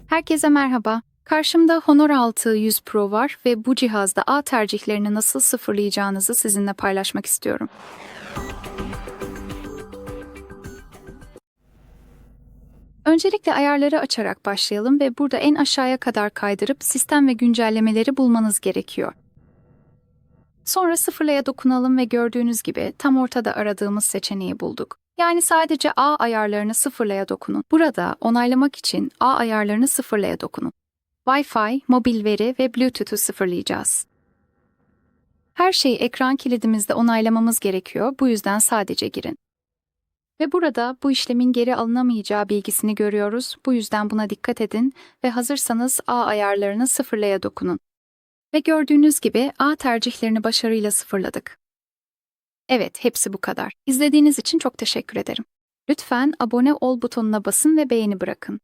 Herkese merhaba. Karşımda Honor 6 100 Pro var ve bu cihazda ağ tercihlerini nasıl sıfırlayacağınızı sizinle paylaşmak istiyorum. Öncelikle ayarları açarak başlayalım ve burada en aşağıya kadar kaydırıp sistem ve güncellemeleri bulmanız gerekiyor. Sonra sıfırlaya dokunalım ve gördüğünüz gibi tam ortada aradığımız seçeneği bulduk. Yani sadece ağ ayarlarını sıfırlaya dokunun. Burada onaylamak için ağ ayarlarını sıfırlaya dokunun. Wi-Fi, mobil veri ve Bluetooth'u sıfırlayacağız. Her şeyi ekran kilidimizde onaylamamız gerekiyor, bu yüzden sadece girin. Ve burada bu işlemin geri alınamayacağı bilgisini görüyoruz, bu yüzden buna dikkat edin ve hazırsanız ağ ayarlarını sıfırlaya dokunun. Ve gördüğünüz gibi ağ tercihlerini başarıyla sıfırladık. Evet, hepsi bu kadar. İzlediğiniz için çok teşekkür ederim. Lütfen abone ol butonuna basın ve beğeni bırakın.